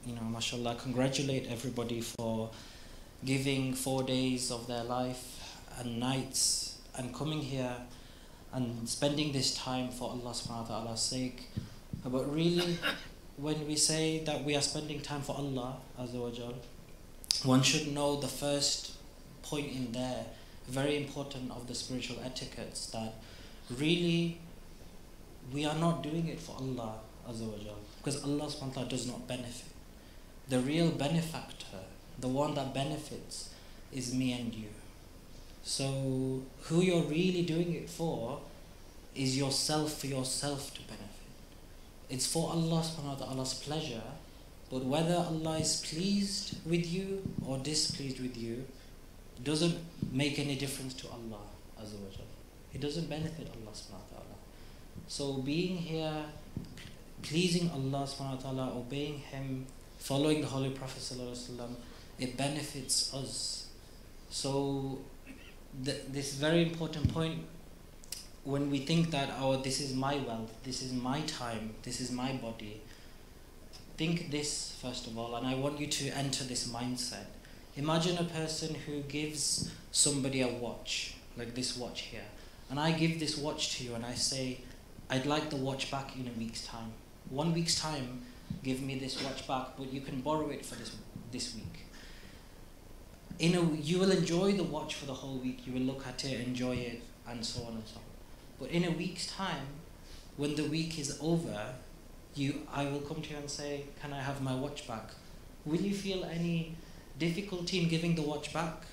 mashallah, congratulate everybody for giving 4 days of their life and nights and coming here and spending this time for Allah subhanahu wa ta'ala's sake. But really, when we say that we are spending time for Allah Azza wa Jal, one should know the first point in there, very important of the spiritual etiquettes, that really we are not doing it for Allah Azza wa Jal, because Allah subhanahu wa ta'ala does not benefit. The real benefactor, the one that benefits, is me and you. So who you're really doing it for is yourself, for yourself to benefit. It's for Allah subhanahu wa ta'ala's pleasure, but whether Allah is pleased with you or displeased with you doesn't make any difference to Allah Azza wa Jal. It doesn't benefit Allah subhanahu wa ta'ala. So being here, pleasing Allah subhanahu wa ta'ala, obeying Him, following the Holy Prophet sallallahu alaihi wasallam, it benefits us. So this very important point, when we think that, oh, this is my wealth, this is my time, this is my body, think this first of all, and I want you to enter this mindset. Imagine a person who gives somebody a watch, like this watch here, and I give this watch to you and I say, I'd like the watch back in a week's time. 1 week's time, give me this watch back, but you can borrow it for this week. You will enjoy the watch for the whole week, you will look at it, enjoy it, and so on and so on. But in a week's time, when the week is over, I will come to you and say, can I have my watch back? Will you feel any difficulty in giving the watch back?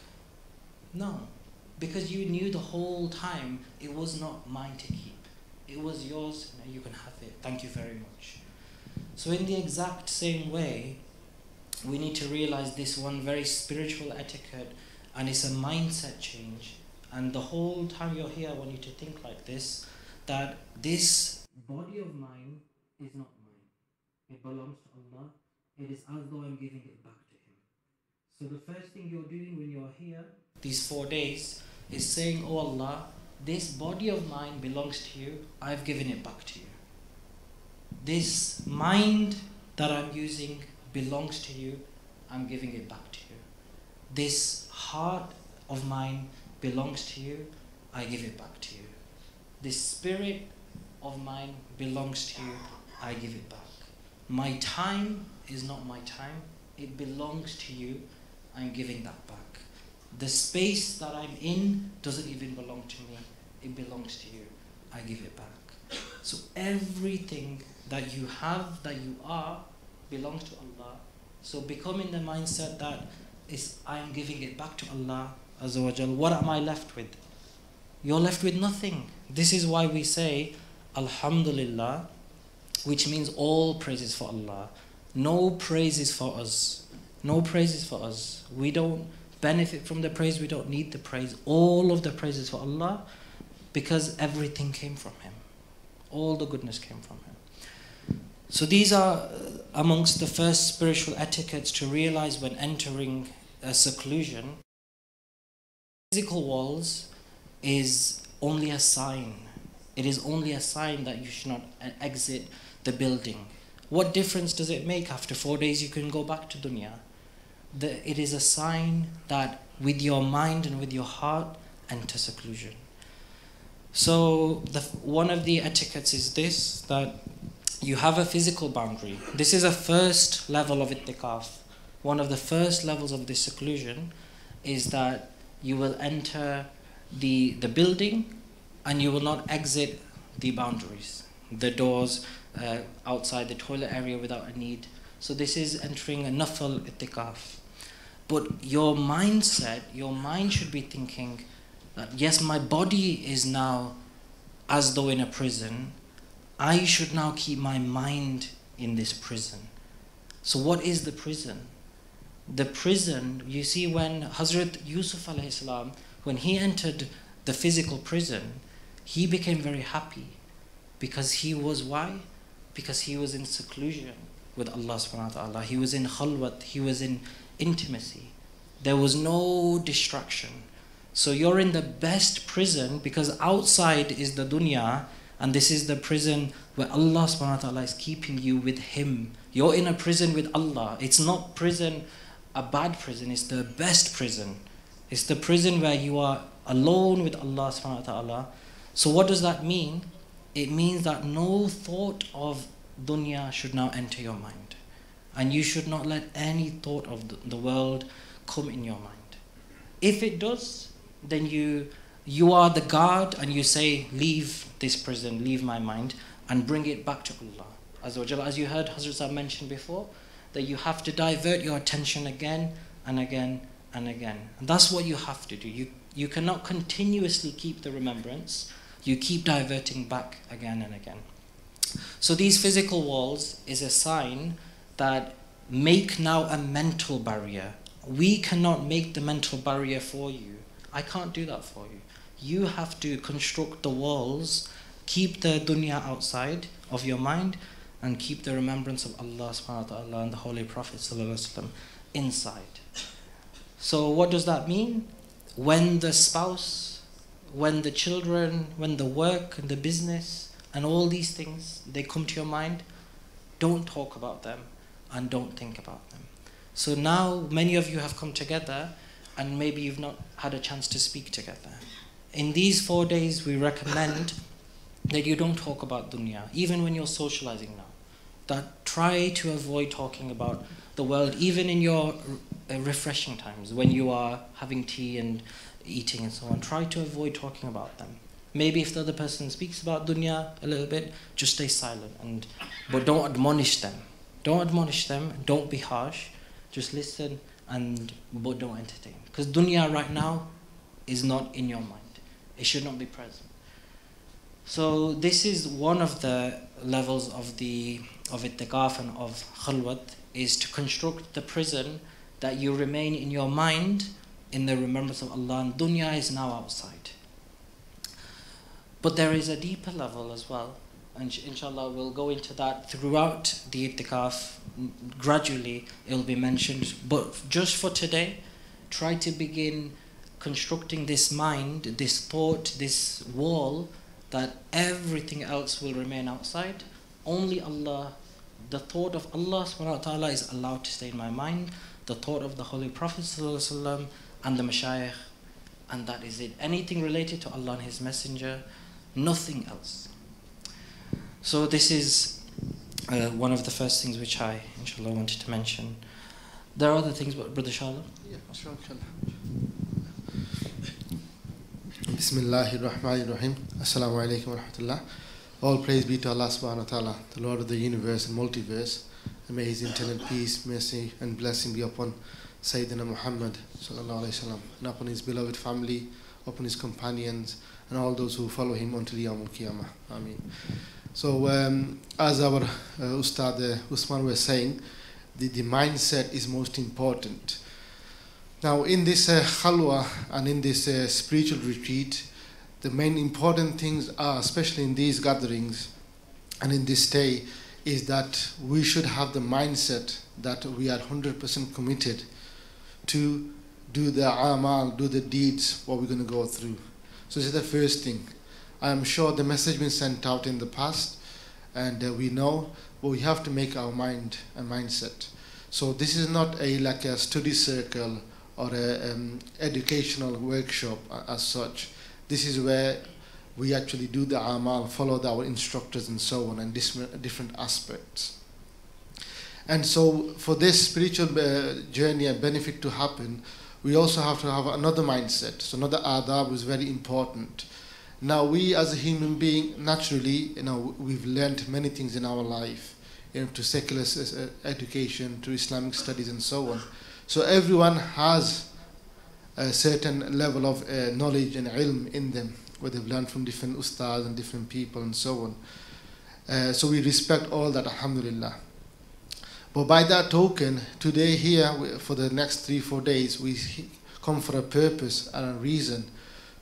No, because you knew the whole time it was not mine to keep. It was yours, now you can have it. Thank you very much. So in the exact same way, we need to realize this one very spiritual etiquette, and it's a mindset change. And the whole time you're here, I want you to think like this, that this body of mine is not mine. It belongs to Allah. It is as though I'm giving it back to Him. So the first thing you're doing when you're here, these 4 days, is saying, oh Allah, this body of mine belongs to you. I've given it back to you. This mind that I'm using belongs to you. I'm giving it back to you. This heart of mine belongs to you. I give it back to you. This spirit of mine belongs to you. I give it back. My time is not my time. It belongs to you. I'm giving that back. The space that I'm in doesn't even belong to me. It belongs to you. I give it back. So everything that you have, that you are, belongs to Allah. So become in the mindset that I am giving it back to Allah Azza wa Jal. What am I left with? You're left with nothing. This is why we say Alhamdulillah, which means all praises for Allah. No praises for us. No praises for us. We don't benefit from the praise. We don't need the praise. All of the praises for Allah, because everything came from Him. All the goodness came from Him. So these are amongst the first spiritual etiquettes to realize when entering a seclusion. Physical walls is only a sign. It is only a sign that you should not exit the building. What difference does it make? After 4 days you can go back to dunya. It is a sign that with your mind and with your heart, enter seclusion. So one of the etiquettes is this, that you have a physical boundary. This is a first level of ittikaf. One of the first levels of this seclusion is that you will enter the building and you will not exit the boundaries, the doors outside the toilet area without a need. So this is entering a nafal ittikaf. But your mindset, your mind should be thinking that yes, my body is now as though in a prison. I should now keep my mind in this prison. So what is the prison? The prison, you see, when Hazrat Yusuf alayhi salam, when he entered the physical prison, he became very happy. Because he was, why? Because he was in seclusion with Allah subhanahu wa ta'ala. He was in khalwat, he was in intimacy. There was no distraction. So you're in the best prison, because outside is the dunya, And this is the prison where Allah subhanahu wa ta'ala is keeping you with Him. You're in a prison with Allah. It's not prison, a bad prison, it's the best prison. It's the prison where you are alone with Allah subhanahu wa ta'ala. So what does that mean? It means that no thought of dunya should now enter your mind. And you should not let any thought of the world come in your mind. If it does, then you are the guard and you say, leave this prison, leave my mind, and bring it back to Allah. As you heard Hazrat Sahib mention before, that you have to divert your attention again and again and again. And that's what you have to do. You cannot continuously keep the remembrance. You keep diverting back again and again. So these physical walls is a sign that make now a mental barrier. We cannot make the mental barrier for you. I can't do that for you. You have to construct the walls, keep the dunya outside of your mind, and keep the remembrance of Allah subhanahu wa ta'ala and the Holy Prophet sallallahu alaihi wasallam inside. So what does that mean? When the spouse, when the children, when the work and the business and all these things, they come to your mind, don't talk about them and don't think about them. So now many of you have come together and maybe you've not had a chance to speak together. In these 4 days we recommend that you don't talk about dunya, even when you're socializing now. That try to avoid talking about the world, even in your refreshing times, when you are having tea and eating and so on. Try to avoid talking about them. Maybe if the other person speaks about dunya a little bit, just stay silent, but don't admonish them. Don't admonish them, don't be harsh, just listen, but don't entertain. Because dunya right now is not in your mind. It should not be present. So this is one of the levels of itikaf and of khalwat, is to construct the prison that you remain in your mind in the remembrance of Allah, and dunya is now outside. But there is a deeper level as well, and inshallah we'll go into that throughout the itikaf. Gradually it will be mentioned, but just for today, try to begin constructing this mind, this thought, this wall, that everything else will remain outside. Only Allah, the thought of Allah subhanahu wa ta'ala is allowed to stay in my mind, the thought of the Holy Prophet sallallahu alaihi wasallam and the Mashayikh, and that is it. Anything related to Allah and His Messenger, nothing else. So this is one of the first things which I inshallah wanted to mention. There are other things, but Brother Shalom? Yeah, inshallah. Bismillahir Rahmanir Rahim. Assalamu alaikum wa rahmatullah. All praise be to Allah subhanahu wa ta'ala, the Lord of the universe and multiverse. And may His eternal peace, mercy and blessing be upon Sayyidina Muhammad sallallahu alaihi wasallam, and upon his beloved family, upon his companions, and all those who follow him until Yawmul Qiyamah. Ameen. So as our Ustad Usman was saying, the mindset is most important. Now in this khalwa and in this spiritual retreat, the main important things are, especially in these gatherings and in this day, is that we should have the mindset that we are 100% committed to do the amal, do the deeds, what we're going to go through. So this is the first thing. I am sure the message has been sent out in the past, and we know, but we have to make our mind and mindset. So this is not like a study circle or a educational workshop as such. This is where we actually do the amal, follow our instructors and so on, and different aspects. And so for this spiritual journey and benefit to happen, we also have to have another mindset. So another adab is very important. Now we as a human being, naturally, we've learned many things in our life, to secular education, to Islamic studies and so on. So everyone has a certain level of knowledge and ilm in them, where they've learned from different ustads and different people and so on. So we respect all that, alhamdulillah. But by that token, today here, for the next 3-4 days, we come for a purpose and a reason.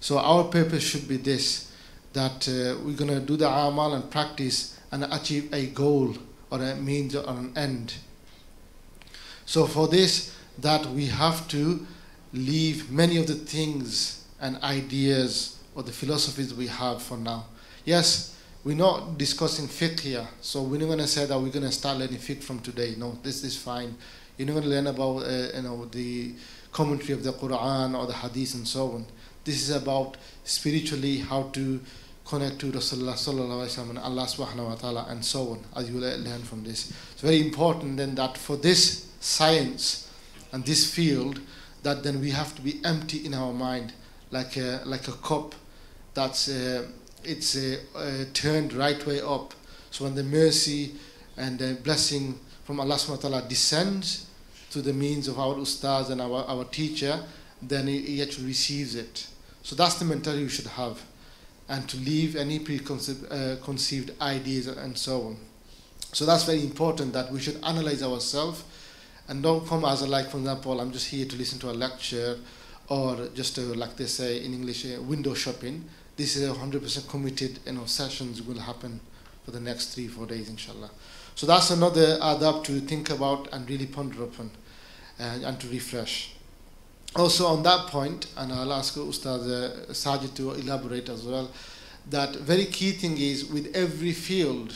So our purpose should be this, that we're going to do the amal and practice and achieve a goal or a means or an end. So for this, that we have to leave many of the things and ideas or the philosophies we have for now. Yes, we're not discussing fiqh here, so we're not going to say that we're going to start learning fiqh from today. No, this is fine. You're not going to learn about the commentary of the Quran or the Hadith and so on. This is about spiritually how to connect to Rasulullah sallallahu alaihi wasallam and Allah subhanahu wa ta'ala and so on, as you will learn from this. It's very important then that for this science and this field, that then we have to be empty in our mind, like a cup that's turned right way up. So when the mercy and the blessing from Allah subhanahu wa ta'ala descends to the means of our ustaz and our teacher, then he actually receives it. So that's the mentality you should have, and to leave any preconceived ideas and so on. So that's very important, that we should analyze ourselves and don't come as for example, I'm just here to listen to a lecture, or just like they say in English, window shopping. This is 100% committed, sessions will happen for the next 3-4 days, inshallah. So that's another adab to think about and really ponder upon and to refresh. Also on that point, and I'll ask Ustaz Sajid to elaborate as well, that very key thing is with every field,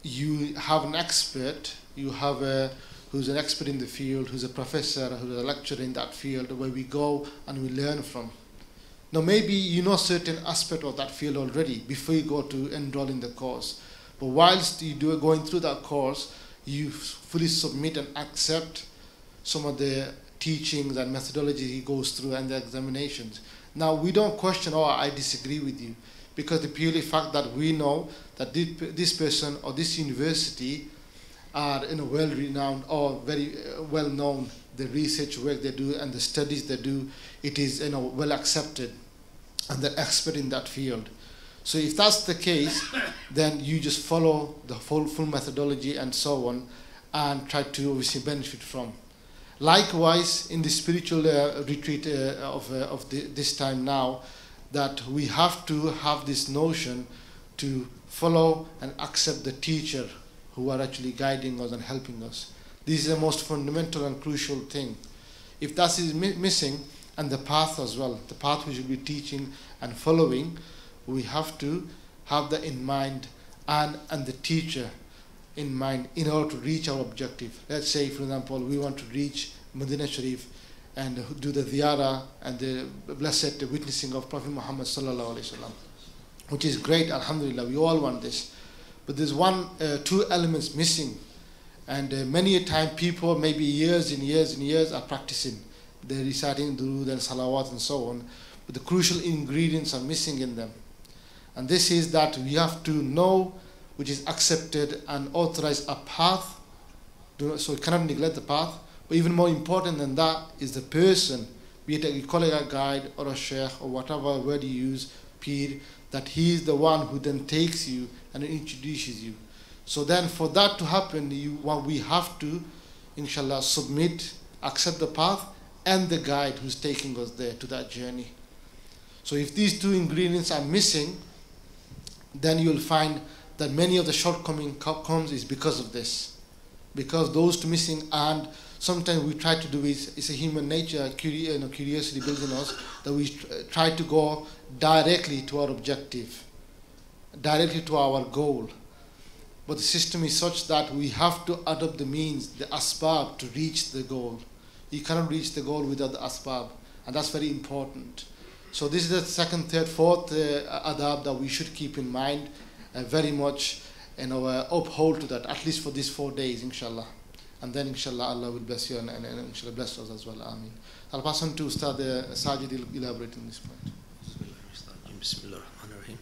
you have an expert, you have who's an expert in the field, who's a professor, who's a lecturer in that field, where we go and we learn from. Now maybe you know certain aspect of that field already before you go to enroll in the course. But whilst you do going through that course, you fully submit and accept some of the teachings and methodology he goes through and the examinations. Now we don't question, I disagree with you, because the purely fact that we know that this person or this university are well-renowned or very well-known, the research work they do and the studies they do, it is well accepted, and they're expert in that field. So if that's the case, then you just follow the full methodology and so on, and try to obviously benefit from. Likewise, in the spiritual retreat of this time now, that we have to have this notion to follow and accept the teacher who are actually guiding us and helping us. This is the most fundamental and crucial thing. If that is missing, and the path as well, the path we should be teaching and following, we have to have that in mind, and the teacher in mind, in order to reach our objective. Let's say, for example, we want to reach Medina Sharif and do the ziyarah and the blessed witnessing of Prophet Muhammad sallallahu alaihi wasallam, which is great, alhamdulillah, we all want this. But there's two elements missing, and many a time people, maybe years and years and years, are practicing. They're reciting durood and salawat and so on, but the crucial ingredients are missing in them. And this is that we have to know which is accepted and authorized a path, so we cannot neglect the path. But even more important than that is the person, be it a colleague, a guide, or a sheikh, or whatever word you use, peer, that he is the one who then takes you and introduces you. So then for that to happen, we have to, inshallah, submit, accept the path, and the guide who's taking us there to that journey. So if these two ingredients are missing, then you'll find that many of the shortcomings comes is because of this. Because those two missing, and sometimes we try to do it's a human nature, curiosity builds in us, that we try to go directly to our objective, directly to our goal. But the system is such that we have to adopt the means, the asbab, to reach the goal. You cannot reach the goal without the asbab, and that's very important. So this is the second, third, fourth adab that we should keep in mind, very much uphold to that, at least for these 4 days, inshallah. And then inshallah Allah will bless you and inshallah bless us as well. Ameen. I'll pass on to Ustad Sajid elaborate on this point. Bismillah ar-Rahman ar-Rahim.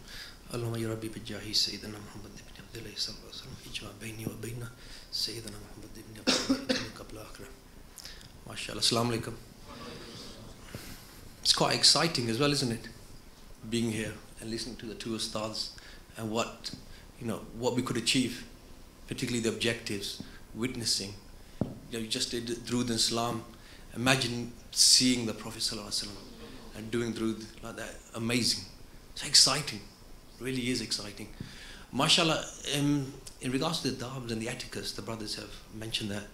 Allahumma ya Rabbi bijahi Sayyidina Muhammad ibn Abdullah sallallahu alaihi wasallam ijma bayni wa bayna Sayyidina Muhammad ibn Abdullah qabla akhira. MashaAllah. Assalamu alaikum. It's quite exciting as well, isn't it? Being here and listening to the two ustads and what we could achieve, particularly the objectives, witnessing. You just did Durood and Salam. Imagine seeing the Prophet ﷺ and doing Durood like that. Amazing. It's exciting. Really is exciting. MashaAllah, in regards to the Dabs and the etiquettes, the brothers have mentioned that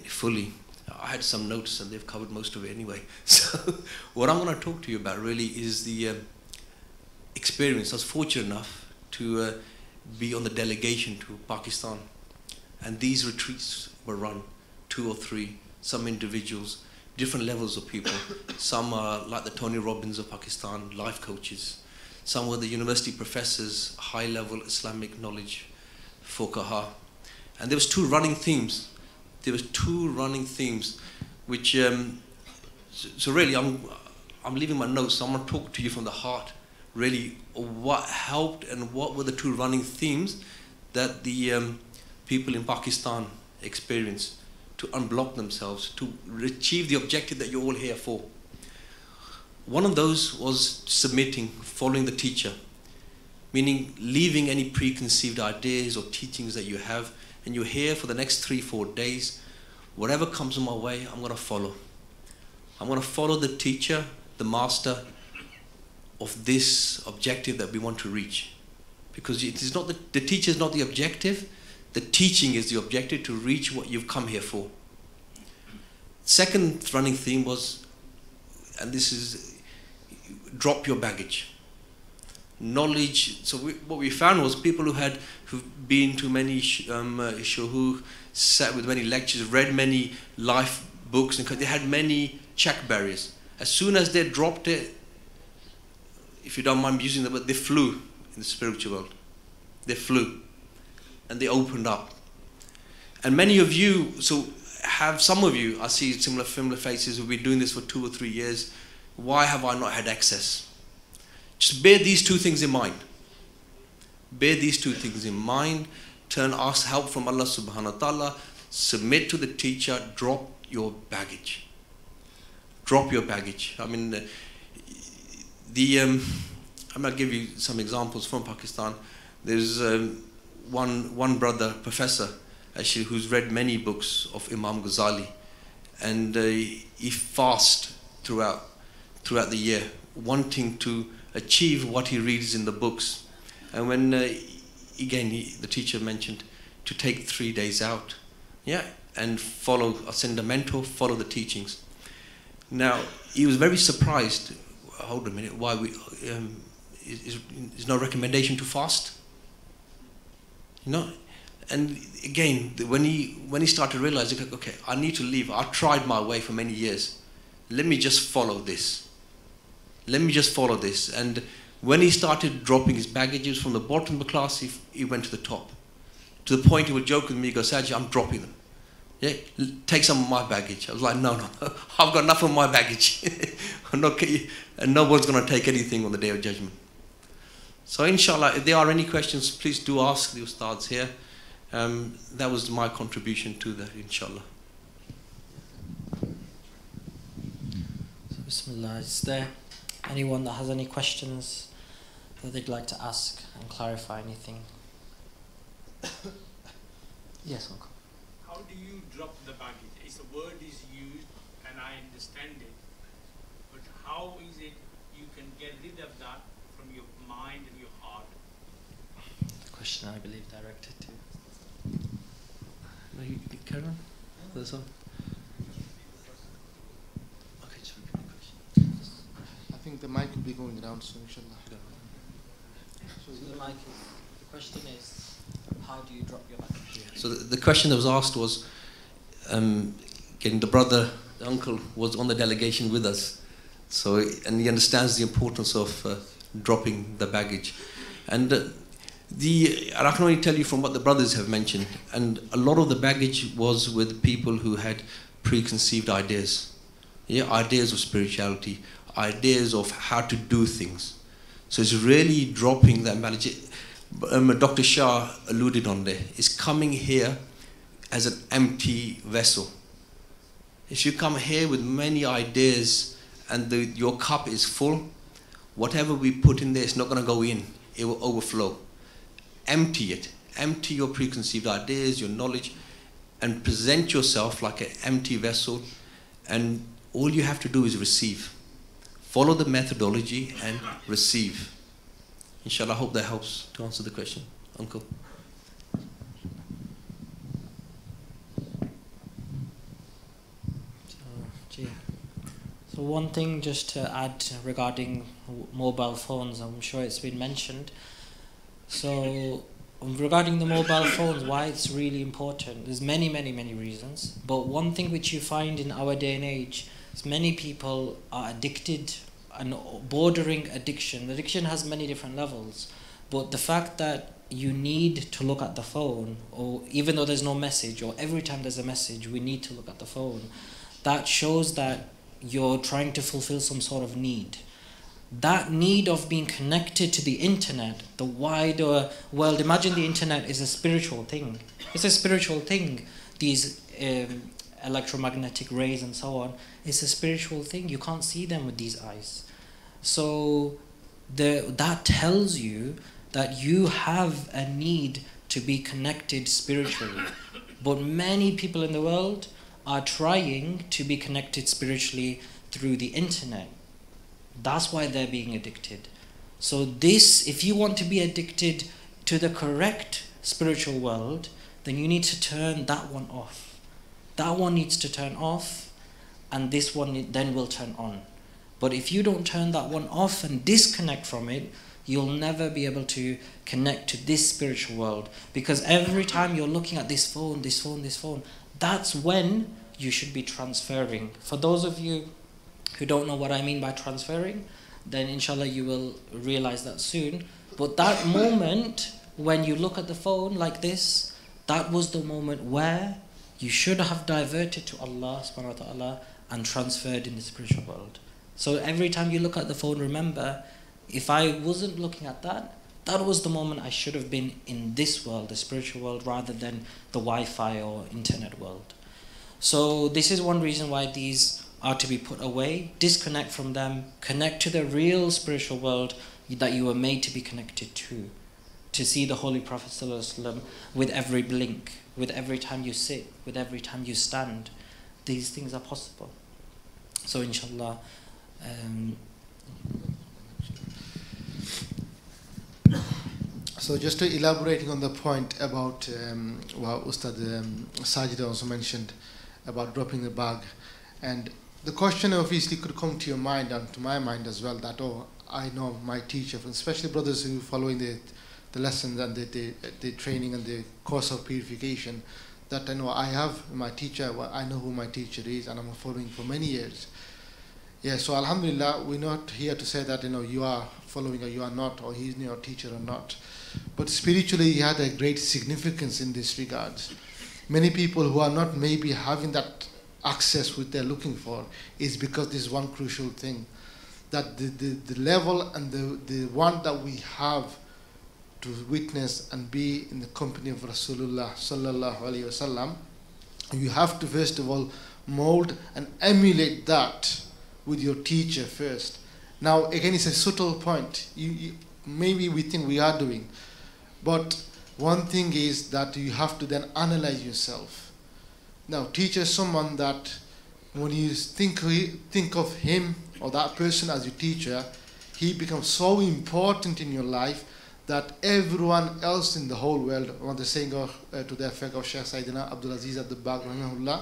fully. I had some notes and they've covered most of it anyway. So what I'm going to talk to you about really is the experience. I was fortunate enough to be on the delegation to Pakistan. And these retreats were run, 2 or 3, some individuals, different levels of people. Some are like the Tony Robbins of Pakistan, life coaches. Some were the university professors, high-level Islamic knowledge, fuqaha. And there was 2 running themes. There was 2 running themes, which, so really I'm leaving my notes, so I'm going to talk to you from the heart, really, what helped and what were the 2 running themes that the people in Pakistan experienced to unblock themselves, to achieve the objective that you're all here for. One of those was submitting, following the teacher, meaning leaving any preconceived ideas or teachings that you have, and you're here for the next 3-4 days. Whatever comes in my way, I'm going to follow. I'm going to follow the teacher, the master of this objective that we want to reach. Because it is not the teacher is not the objective, the teaching is the objective to reach what you've come here for. Second running theme was, and this is, drop your baggage. Knowledge. So what we found was people who've been to many who sat with many lectures, read many life books, and they had many check barriers. As soon as they dropped it, if you don't mind using the word, they flew in the spiritual world. They flew. And they opened up. And many of you, so have some of you, I see similar faces who've been doing this for 2 or 3 years. Why have I not had access? Just bear these 2 things in mind. Bear these 2 things in mind. Ask help from Allah subhanahu wa ta'ala. Submit to the teacher. Drop your baggage. Drop your baggage. I mean, I'm going to give you some examples from Pakistan. There's one brother, professor, actually, who's read many books of Imam Ghazali, and he fasts throughout the year, wanting to achieve what he reads in the books. And when again the teacher mentioned to take 3 days out, and follow, send a mentor, follow the teachings. Now he was very surprised. Hold a minute, why is no recommendation to fast? And again, when he started realizing, okay, I need to leave. I tried my way for many years. Let me just follow this. Let me just follow this. And when he started dropping his baggages from the bottom of the class, he went to the top. To the point he would joke with me, he goes, Saji, I'm dropping them. Yeah, take some of my baggage. I was like, no, I've got enough of my baggage. And no one's going to take anything on the Day of Judgment. So inshallah, if there are any questions, please do ask the ustads here. That was my contribution to that, inshallah. So bismillah, is there anyone that has any questions that they'd like to ask and clarify anything? Yes, Uncle. How do you drop the baggage? It's a word is used and I understand it, but how is it you can get rid of that from your mind and your heart? The question I believe directed to. No, you carry on. There's some. Okay, just repeat the question. I think the mic will be going around soon, inshallah. So the question is, how do you drop your baggage? So the question that was asked was, again, the uncle was on the delegation with us, so and he understands the importance of dropping the baggage, and I can only tell you from what the brothers have mentioned, and a lot of the baggage was with people who had preconceived ideas, ideas of spirituality, ideas of how to do things. So it's really dropping that baggage. Dr. Shah alluded on there. It's coming here as an empty vessel. If you come here with many ideas and your cup is full, whatever we put in there is not going to go in. It will overflow. Empty it. Empty your preconceived ideas, your knowledge, and present yourself like an empty vessel, and all you have to do is receive. Follow the methodology and receive. Inshallah, I hope that helps to answer the question. Uncle. So one thing just to add regarding mobile phones, I'm sure it's been mentioned, So regarding the mobile phones, why it's really important, there's many reasons. But one thing which you find in our day and age is many people are addicted and bordering addiction. Addiction has many different levels. But the fact that you need to look at the phone, or even though there's no message, or every time there's a message, we need to look at the phone, that shows that you're trying to fulfill some sort of need. That need of being connected to the internet, the wider world. Imagine the internet is a spiritual thing. It's a spiritual thing. These electromagnetic rays and so on, it's a spiritual thing. You can't see them with these eyes. So that tells you that you have a need to be connected spiritually. But many people in the world are trying to be connected spiritually through the internet. That's why they're being addicted. So if you want to be addicted to the correct spiritual world, then you need to turn that one off. That one needs to turn off, and this one then will turn on. But if you don't turn that one off and disconnect from it, you'll never be able to connect to this spiritual world. Because every time you're looking at this phone, that's when you should be transferring. For those of you who don't know what I mean by transferring, then inshallah you will realize that soon. But that moment when you look at the phone like this, that was the moment where you should have diverted to Allah subhanahu wa ta'ala and transferred in the spiritual world. So every time you look at the phone, remember, if I wasn't looking at that, that was the moment I should have been in this world, the spiritual world, rather than the Wi-Fi or internet world. So this is one reason why these are to be put away. Disconnect from them, connect to the real spiritual world that you were made to be connected to see the Holy Prophet ﷺ with every blink, with every time you sit, with every time you stand. These things are possible. So inshallah, so just to elaborating on the point about what Ustad Sajid also mentioned about dropping the bag, and the question obviously could come to your mind and to my mind as well, that I know my teacher, especially brothers who are following the lessons and the training and the course of purification, that I know I have my teacher, I know who my teacher is, and I'm following for many years. Yeah, so alhamdulillah, we're not here to say that you are following or you are not, or he's your teacher or not. But spiritually, he had a great significance in this regard. Many people who are not maybe having that access which they're looking for is because this one crucial thing, that the level and the one that we have to witness and be in the company of Rasulullah sallallahu alaihi wasallam, you have to first of all mold and emulate that with your teacher first. Now again, it's a subtle point. Maybe we think we are doing, but one thing is that you have to then analyze yourself. Now, teacher is someone that when you think of him or that person as your teacher, he becomes so important in your life that everyone else in the whole world, what they're saying to the effect of Shaykh Sayyidina Abdul Aziz Ad-Dabbagh rahimahullah,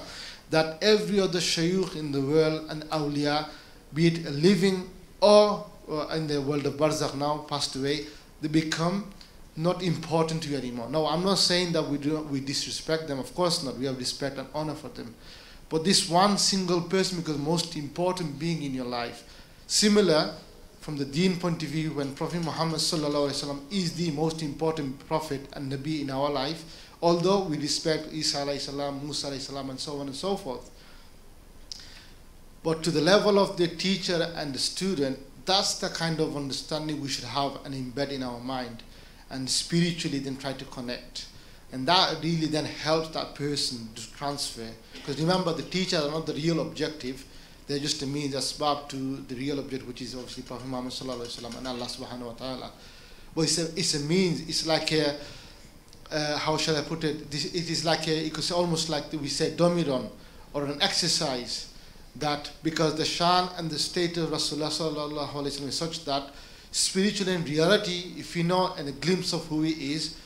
that every other shaykh in the world and awliya, be it living or in the world of barzakh now, passed away, they become not important to you anymore. Now, I'm not saying that we disrespect them. Of course not. We have respect and honor for them. But this one single person becomes most important being in your life. Similar, from the deen point of view, when Prophet Muhammad sallallahu alaihi wasallam is the most important prophet and Nabi in our life, although we respect Isa alayhi salam, Musa alayhi salam, and so on and so forth. But to the level of the teacher and the student, that's the kind of understanding we should have and embed in our mind, and spiritually then try to connect. And that really then helps that person to transfer. Because remember, the teachers are not the real objective. They're just a means, a sabab to the real object, which is obviously Prophet Muhammad sallallahu alaihi wasallam and Allah subhanahu wa ta'ala. But it's a means. It's like a, how shall I put it? It is like a, you could say almost like we say dummy run or an exercise. That because the shan and the state of Rasulullah sallallahu alaihi wasallam is such that spiritually in reality, if you know and a glimpse of who he is,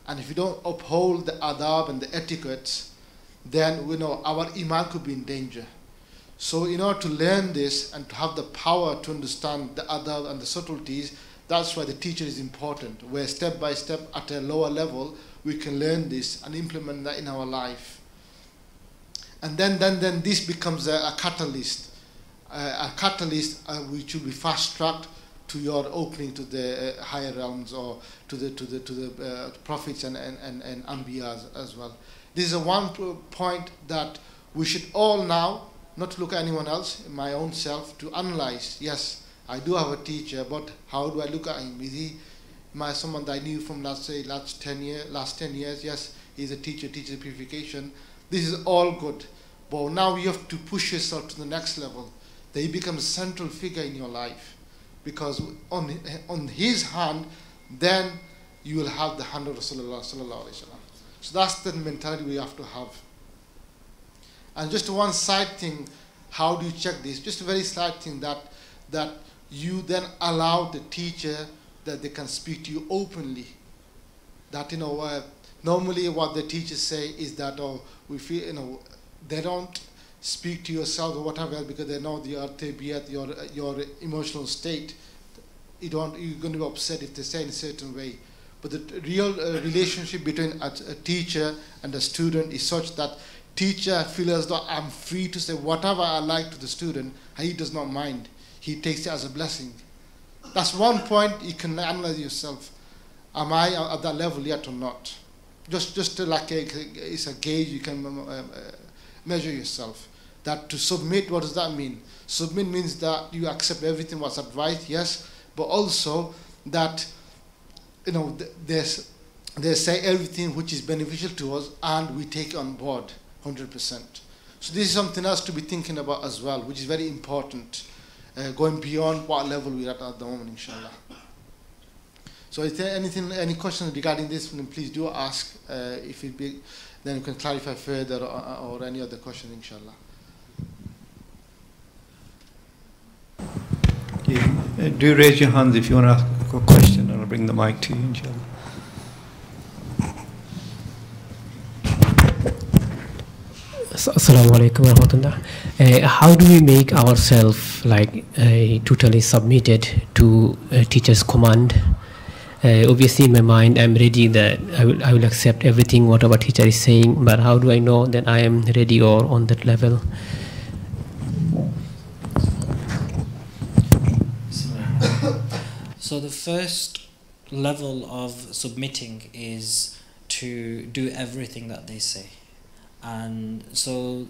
and if you don't uphold the adab and the etiquettes, then we know our iman could be in danger. So in order to learn this and to have the power to understand the adab and the subtleties, That's why the teacher is important, where step by step at a lower level, we can learn this and implement that in our life. And then this becomes a catalyst, which will be fast-tracked to your opening to the higher realms, or to the prophets and anbiyas as well. This is a one point that we should all now, not look at anyone else, my own self, to analyze. Yes, I do have a teacher, but how do I look at him? Is he someone that I knew from, let's say, last 10 years? Yes, he's a teacher purification. This is all good. But now you have to push yourself to the next level. That he becomes a central figure in your life. Because on his hand, then you will have the hand of Rasulullah sallallahu alaihi wasallam. So that's the mentality we have to have. And just one side thing, how do you check this? Just a very slight thing, that you then allow the teacher that they can speak to you openly. That, normally what the teachers say is that, we feel, they don't speak to yourself or whatever, because they know your tabiyat, your emotional state. You're going to be upset if they say in a certain way. But the real relationship between a teacher and a student is such that teacher feels as though I'm free to say whatever I like to the student, and he does not mind. He takes it as a blessing. That's one point you can analyze yourself. Am I at that level yet or not? Just like it's a gauge you can measure yourself. That to submit, what does that mean? Submit means that you accept everything what's advised, yes, but also that they say everything which is beneficial to us and we take it on board 100%. So this is something else to be thinking about as well, which is very important, going beyond what level we're at the moment, inshallah. So is there any questions regarding this, please do ask. If it be, then you can clarify further, or any other question, inshallah. Do raise your hands if you want to ask a question, and I'll bring the mic to you, inshallah. Assalamu alaikum warahmatullah. How do we make ourselves totally submitted to a teacher's command? Obviously in my mind I'm ready that I will accept everything whatever teacher is saying, but how do I know that I am ready or on that level? So the first level of submitting is to do everything that they say. And so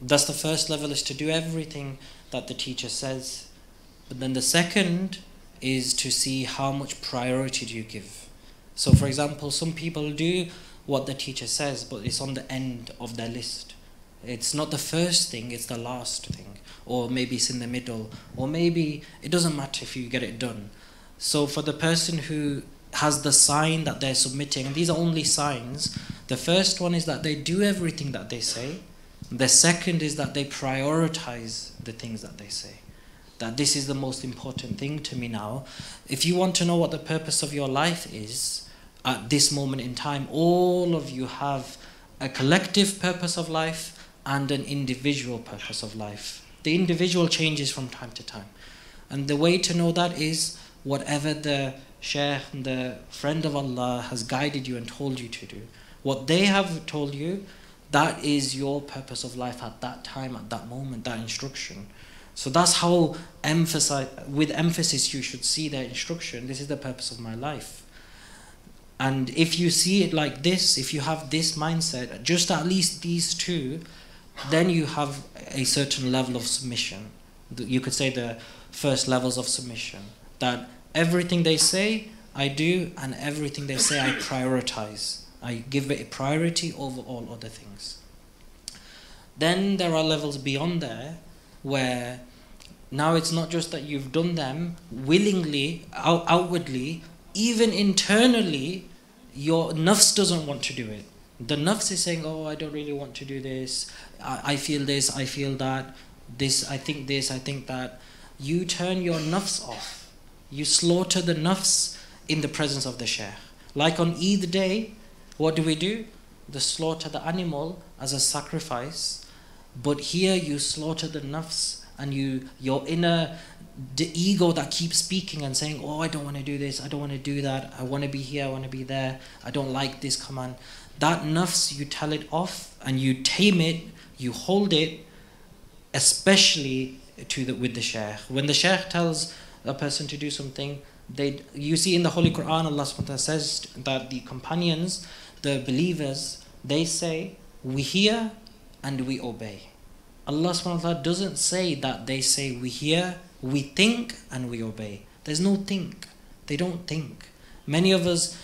that's the first level, is to do everything that the teacher says. But then the second is to see how much priority do you give. So for example, some people do what the teacher says, but it's on the end of their list. It's not the first thing, it's the last thing. Or maybe it's in the middle. Or maybe it doesn't matter if you get it done. So for the person who has the sign that they're submitting, and these are only signs. The first one is that they do everything that they say. The second is that they prioritize the things that they say. That this is the most important thing to me now. If you want to know what the purpose of your life is at this moment in time, all of you have a collective purpose of life and an individual purpose of life. The individual changes from time to time. And the way to know that is whatever the Shaykh, the friend of Allah, has guided you and told you to do. What they have told you, that is your purpose of life at that time, at that moment, that instruction. So that's how with emphasis you should see their instruction. This is the purpose of my life. And if you see it like this, if you have this mindset, just at least these two, then you have a certain level of submission. You could say the first levels of submission. That everything they say, I do, and everything they say, I prioritize. I give it a priority over all other things. Then there are levels beyond there, where now it's not just that you've done them willingly, outwardly, even internally, your nafs doesn't want to do it. The nafs is saying, oh, I don't really want to do this, I feel this, I feel that, this, I think that. You turn your nafs off. You slaughter the nafs in the presence of the Shaykh. Like on Eid day, what do? They slaughter the animal as a sacrifice. But here you slaughter the nafs and your inner the ego that keeps speaking and saying, oh, I don't want to do this, I don't want to do that, I want to be here, I want to be there, I don't like this command. That nafs, you tell it off and you tame it, you hold it, especially with the shaykh. When the shaykh tells a person to do something, you see in the Holy Quran, Allah subhanahu wa ta'ala says that the companions, the believers, they say, we hear and we obey. Allah subhanahu wa ta'ala doesn't say that they say we hear, we think and we obey. There's no think. They don't think. Many of us,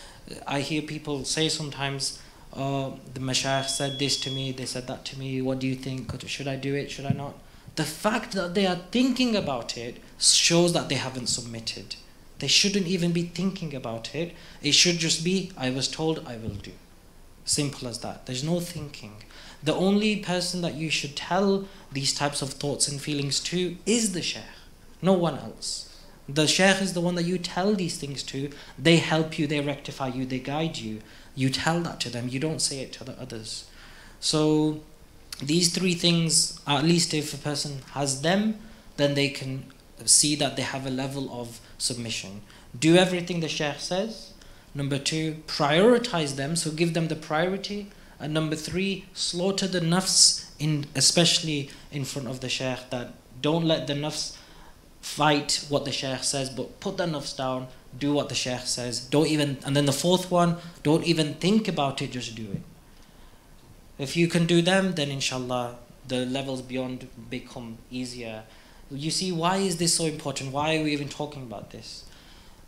I hear people say sometimes, oh, the mashayikh said this to me, they said that to me, what do you think? Should I do it? Should I not? The fact that they are thinking about it shows that they haven't submitted. They shouldn't even be thinking about it. It should just be, I was told, I will do. Simple as that. There's no thinking. The only person that you should tell these types of thoughts and feelings to is the shaykh. No one else. The shaykh is the one that you tell these things to. They help you, they rectify you, they guide you. You tell that to them. You don't say it to the others. So these three things, at least if a person has them, then they can see that they have a level of submission. Do everything the shaykh says. Number 2, prioritize them, so give them the priority. And number 3, slaughter the nafs, especially in front of the shaykh. That don't let the nafs fight what the shaykh says, but put the nafs down, do what the shaykh says. And then the 4th one, don't even think about it, just do it. If you can do them, then inshallah the levels beyond become easier. You see, why is this so important? Why are we even talking about this?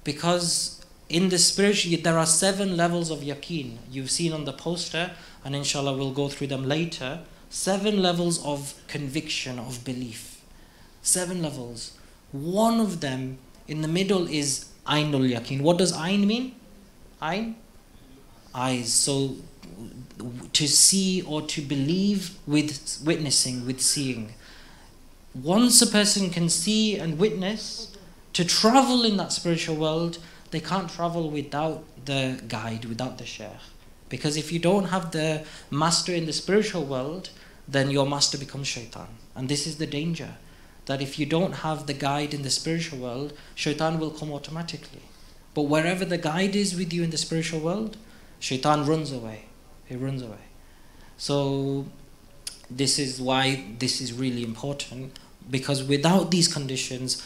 Because in the spiritual, there are 7 levels of yaqeen. You've seen on the poster, and inshallah we'll go through them later. 7 levels of conviction, of belief. 7 levels. One of them in the middle is Ainul Yaqeen. What does Ain mean? Ain? Eyes. So to see or to believe with witnessing, with seeing. Once a person can see and witness, to travel in that spiritual world, they can't travel without the guide, without the shaykh. Because if you don't have the master in the spiritual world, then your master becomes shaitan. And this is the danger. That if you don't have the guide in the spiritual world, shaitan will come automatically. But wherever the guide is with you in the spiritual world, shaitan runs away. He runs away. So this is why this is really important, because without these conditions,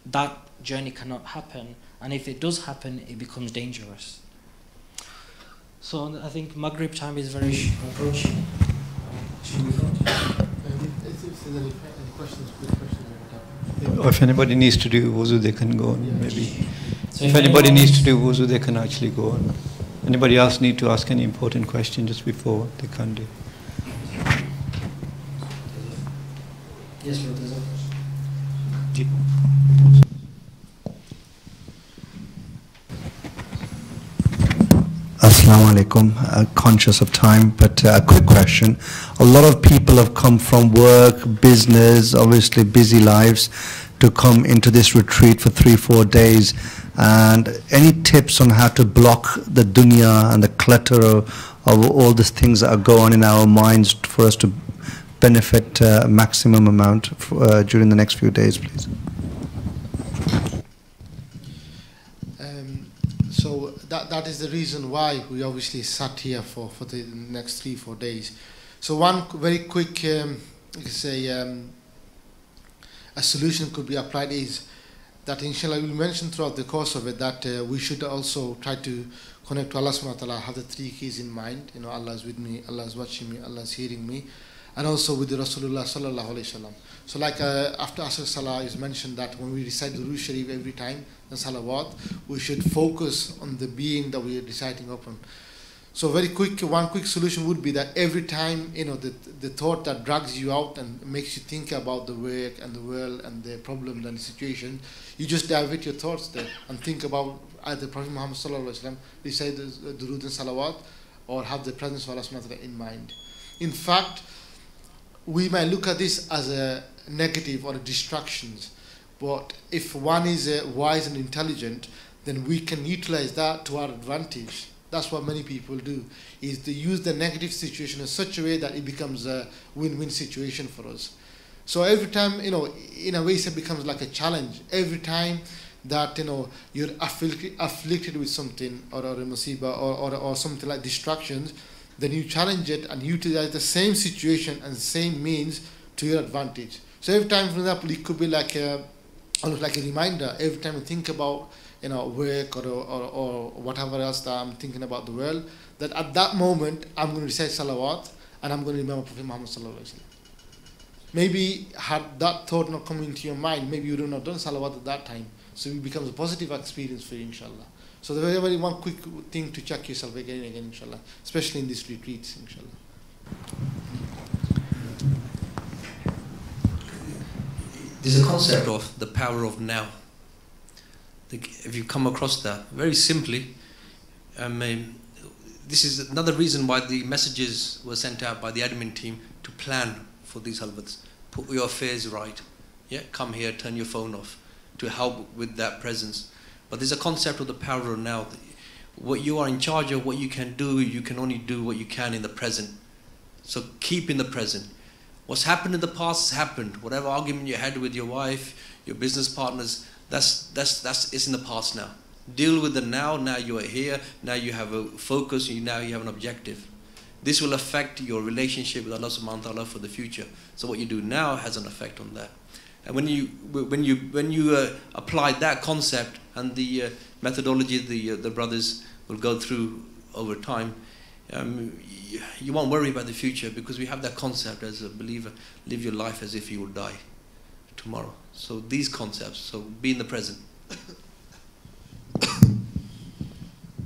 that journey cannot happen. And if it does happen, it becomes dangerous. So I think Maghrib time is very approaching. Should we go? Or if anybody needs to do wuzu, they can go on, maybe. So if anybody needs to do wuzu, they can actually go on. Anybody else need to ask any important question just before, they can do. Yes, brother. Assalamu alaikum. Conscious of time, but a quick question. A lot of people have come from work, business, obviously busy lives, to come into this retreat for 3-4 days. And any tips on how to block the dunya and the clutter of all these things that are going on in our minds for us to benefit a maximum amount during the next few days, please? So that is the reason why we obviously sat here for the next 3-4 days. So one very quick, a solution could be applied is that inshallah we'll mention throughout the course of it that we should also try to connect to Allah subhanahu wa ta'ala, have the 3 keys in mind. You know, Allah is with me, Allah is watching me, Allah is hearing me, and also with the Rasulullah sallallahu alayhi wa sallam. So like after Asr Salah is mentioned that when we recite the Durood Sharif every time, and salawat, we should focus on the being that we are reciting upon. So very quick, one quick solution would be that every time, you know, the thought that drags you out and makes you think about the work and the world and the problems and the situation, you just divert your thoughts there and think about either Prophet Muhammad sallallahu alaihi wasallam, recite the Durood and salawat, or have the presence of Allah subhanahu wa ta'ala in mind. In fact, we might look at this as a negative or a distractions, but if one is wise and intelligent, then we can utilize that to our advantage. That's what many people do, is to use the negative situation in such a way that it becomes a win-win situation for us. So every time, in a way it becomes like a challenge. Every time that, you're afflicted with something, or a musiba, or something like distractions, then you challenge it and utilize the same situation and the same means to your advantage. So every time, for example, it could be almost like a reminder. Every time you think about work or whatever else that I'm thinking about the world, that at that moment I'm going to recite salawat and I'm going to remember Prophet Muhammad sallallahu alaihi wasallam. Maybe had that thought not come into your mind, maybe you would have not done salawat at that time. So it becomes a positive experience for you, inshallah. So the very, very one quick thing to check yourself again and again, inshallah, especially in these retreats, inshallah. There's a concept of the power of now. If you come across that, very simply, this is another reason why the messages were sent out by the admin team to plan for these halvats. Put your affairs right. Yeah, come here, turn your phone off, to help with that presence. But there's a concept of the power of now. What you are in charge of, what you can do, you can only do what you can in the present. So keep in the present. What's happened in the past has happened. Whatever argument you had with your wife, your business partners, it's in the past now. Deal with the now. Now you are here. Now you have a focus. Now you have an objective. This will affect your relationship with Allah subhanahu wa ta'ala for the future. So what you do now has an effect on that. And when you apply that concept and the methodology the brothers will go through over time, you won't worry about the future, because we have that concept as a believer: live your life as if you will die tomorrow. So these concepts, so be in the present.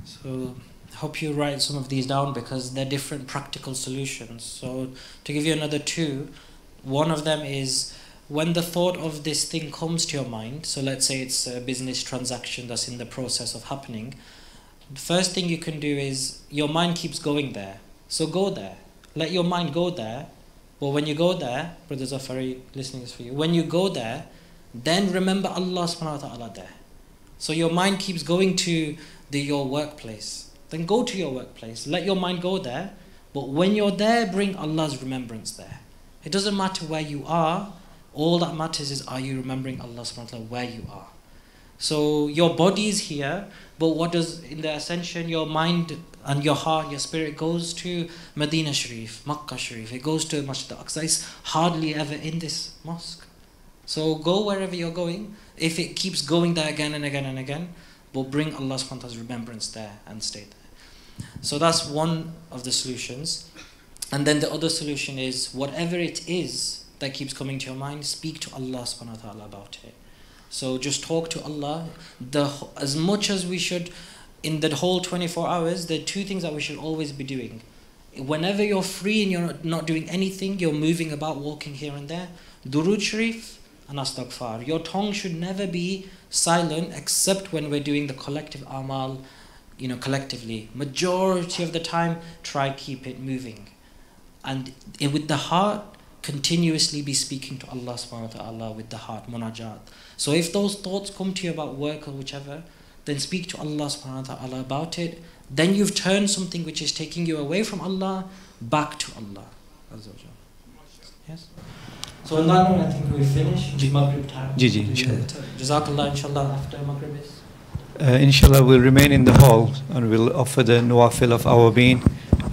So I hope you write some of these down, because they're different practical solutions. So to give you another two, one of them is, when the thought of this thing comes to your mind, so let's say it's a business transaction that's in the process of happening, the first thing you can do is, your mind keeps going there. So go there. Let your mind go there. But when you go there, Brother Zafari, listening is for you. When you go there, then remember Allah subhanahu wa ta'ala there. So your mind keeps going to your workplace. Then go to your workplace. Let your mind go there. But when you're there, bring Allah's remembrance there. It doesn't matter where you are. All that matters is, are you remembering Allah subhanahu wa ta'ala where you are? So your body is here, but what does, in the ascension, your mind and your heart, your spirit goes to Medina Sharif, Makkah Sharif, it goes to Masjid al-Aqsa. It's hardly ever in this mosque. So go wherever you're going. If it keeps going there again and again and again, but bring Allah subhanahu wa ta'ala's remembrance there and stay there. So that's one of the solutions. And then the other solution is, whatever it is that keeps coming to your mind, speak to Allah subhanahu wa ta'ala about it. So just talk to Allah. As much as we should, in the whole 24 hours, there are two things that we should always be doing. Whenever you're free and you're not doing anything, you're moving about, walking here and there, Durood Sharif and Astaghfar. Your tongue should never be silent, except when we're doing the collective amal, collectively. Majority of the time, try keep it moving. And with the heart, continuously be speaking to Allah subhanahu wa ta'ala with the heart, munajat. So if those thoughts come to you about work or whichever, then speak to Allah subhanahu wa ta'ala about it. Then you've turned something which is taking you away from Allah back to Allah. Yes? So on that note, I think we've finished. Maghrib time. Inshallah. Jazakallah, inshallah, after Maghrib is. Inshallah, we'll remain in the hall and we'll offer the nawafil of our being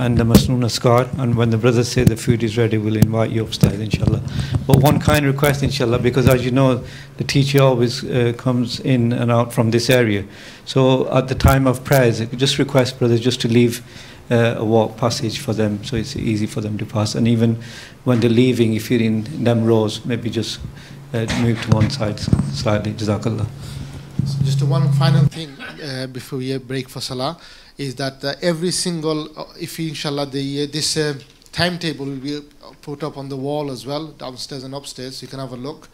and the Masnoon Askar, and when the brothers say the food is ready, we'll invite you upstairs, inshallah. But one kind request, inshallah, because as you know, the teacher always comes in and out from this area. So at the time of prayers, just request brothers just to leave a walk passage for them, so it's easy for them to pass. And even when they're leaving, if you're in them rows, maybe just move to one side slightly. Jazakallah. So just one final thing before we break for Salah, is that every single, if inshallah this timetable will be put up on the wall as well, downstairs and upstairs, so you can have a look,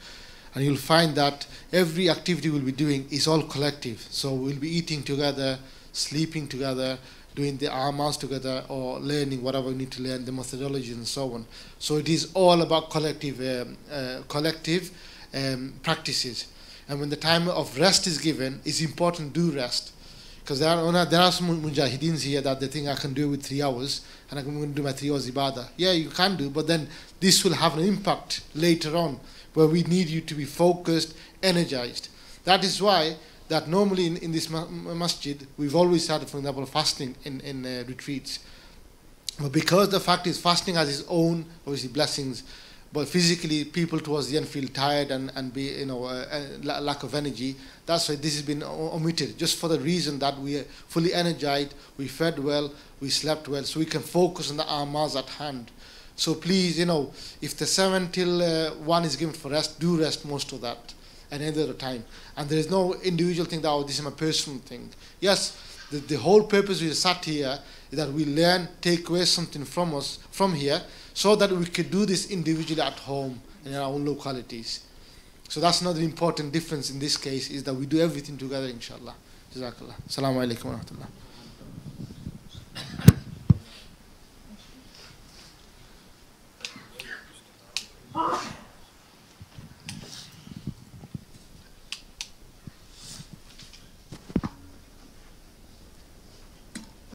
and you'll find that every activity we'll be doing is all collective. So we'll be eating together, sleeping together, doing the amals together, or learning whatever we need to learn, the methodology and so on. So it is all about collective practices. And when the time of rest is given, it's important to do rest. Because there are some mujahideens here that they think I can do it with 3 hours and I'm going to do my 3 hours ibadah. Yeah, you can do, but then this will have an impact later on where we need you to be focused, energized. That is why that normally in this masjid, we've always started, for example, fasting in retreats. But because the fact is fasting has its own, obviously, blessings, but physically people towards the end feel tired and be, lack of energy. That's why this has been omitted, just for the reason that we are fully energized, we fed well, we slept well, so we can focus on the amals at hand. So please, if the 7 till 1 is given for rest, do rest most of that at any other time. And there is no individual thing that, oh, this is my personal thing. Yes, the whole purpose we sat here is that we learn, take away something from us, from here, so that we could do this individually at home in our own localities. So that's another important difference in this case, is that we do everything together, inshallah. Jazakallah. Assalamu alaikum wa rahmatullah.